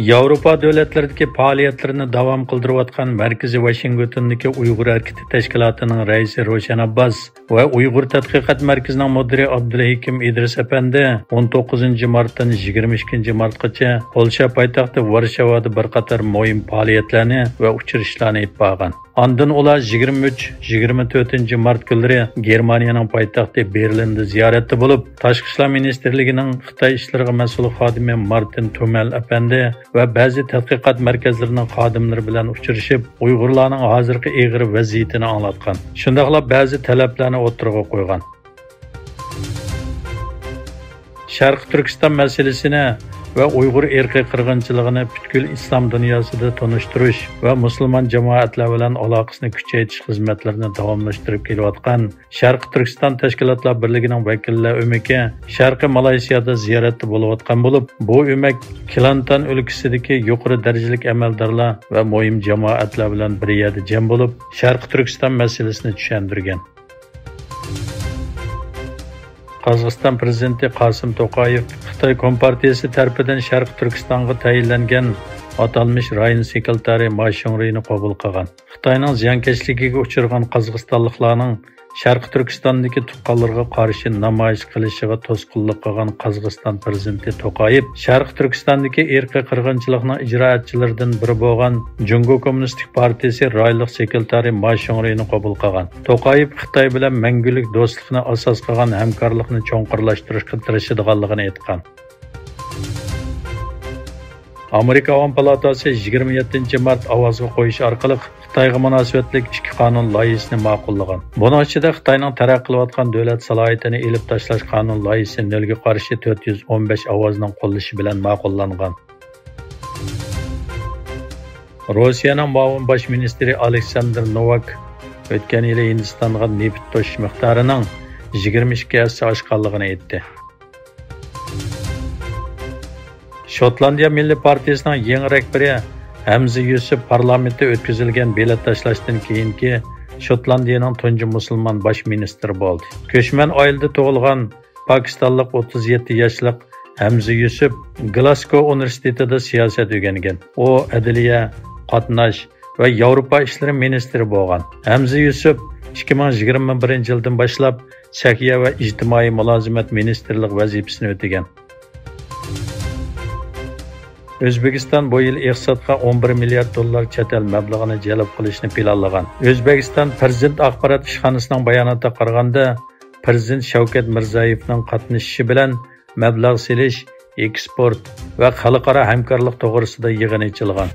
Yevropa davlatlaridagi faoliyatlarini davom qildirayotgan Markaziy Washingtondagi Uyg'ur harakati tashkilotining raisi Roshan Abbas va Uyg'ur tadqiqot markazining mudiri Abdulhakim Idris apandi 19 martdan 22 martgacha Polsha poytaxti Varshavada bir qator muhim faoliyatlarni va uchrashishlarni olib borgan. Ondan ular 23-24 mart kunlari Germaniyaning poytaxti Berlinda ziyoratda bo'lib, Tashqi ishlar ministrligining Xitoy ishlariga mas'ul xodimi Martin Tummel apandi va ba'zi tadqiqot markazlarining xodimlari bilan uchrashib, Uyg'urlarning hozirgi og'ir vaziyatini anglatgan. Shundaqla ba'zi talablarni o'tirg'a qo'ygan. Sharq Turkiston masalasini va Uyg'ur irqiy qirg'inchiligini butkul islom dunyosida tonishtirish va musulmon jamoatlar bilan aloqasini kuchaytirish xizmatlarini davomlashtirib kelayotgan Sharq Turkiston tashkilotlar birligining vakillari o'maki Sharqi Malayziyada ziyoratda bo'layotgan bo'lib, bu o'mak Kelantan o'lkasidagi yuqori darajalik amaldorlar va muhim jamoatlar bilan bir yerda jam bo'lib, Sharq Turkiston masalasini tushuntirgan. Qozog'iston prezidenti Qosim To'qayev Xitoy Kompartiyasi tarafidan Sharq Turkistonga tayinlangan atalmış rayon sekretari Ma Shunrini qabul qilgan. Xitoyning ziyonkashligiga uchragan qozog'istonliklarning Sharq Turkistondagi tuqqanlarga qarshi namoyish qilishiga to'sqinlik qilgan Qozog'iston prezidenti To'qayev Sharq Turkistondagi irqiy qirg'inchilikning ijroatchilaridan biri bo'lgan Jungo Kommunistik partiyasi rayonlik sekretari Ma Shunrini qabul qilgan. To'qayev Xitoy bilan mangulik do'stlikni asos qilgan hamkorlikni cho'nqirlashtirishga tirishadiganligini aytgan. Amerika Avam palatasi 27 mart ovozga qo'yish orqali Xitoyga munosabatlik ikki qonun loyihasini ma'qullagan. Buning ichida Xitoyning taraqqiy qilayotgan davlat salohiyatini elib tashlash qonun loyihasi nolga qarshi 415 ovozning qo'llashi bilan ma'qullangan. Rossiyaning muavin bosh ministri Aleksandr Novak o'tgan yili Hindistonga neft toshish miqdorining 22 hassa oshganligini aytdi. Shotlandiya Milliy partiyasining yangi rahbari Hamza Yusuf parlamentda o'tkazilgan belat tashlashdan keyingi Shotlandiyaning tunji musulmon bosh ministri bo'ldi. Ko'chman oilada tug'ilgan Pokistonlik 37 yoshli Hamza Yusuf Glasgow universitetida siyosat o'rgangan. U adliya, qatnash va Yevropa ishlari ministri bo'lgan. Hamza Yusuf 2021-yildan boshlab Sahiya va ijtimoiy mulozimat ministrlik vazifasini o'tagan. O'zbekiston bu yil iqtisodga 11 milliard dollar chet el mablag'ini jalb qilishni planlagan. O'zbekiston Prezident axborot ishxonasining bayonotiga qaraganda, Prezident Shavkat Mirziyoyevning qatnashishi bilan mablag' selish, eksport va xalqaro hamkorlik to'g'risida yig'in ochilgan.